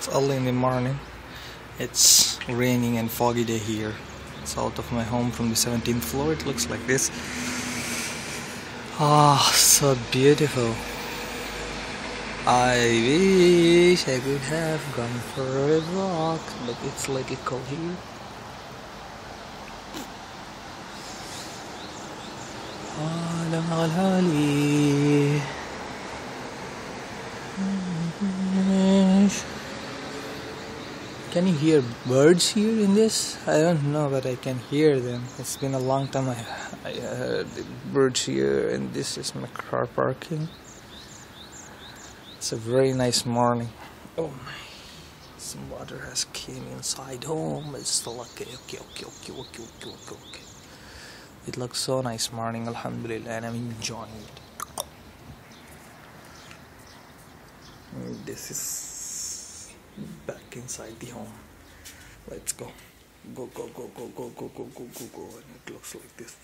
It's early in the morning. It's raining and foggy day here. It's out of my home from the 17th floor. It looks like this. Ah, so beautiful. I wish I could have gone for a walk, but it's like a cold here. Can you hear birds here in this? I don't know, but I can hear them. It's been a long time I heard the birds here, and this is my car parking. It's a very nice morning. Oh my, some water has came inside home. It's still okay. It looks so nice morning, alhamdulillah, and I'm enjoying it. And this is back inside the home. Let's go. Go. And it looks like this.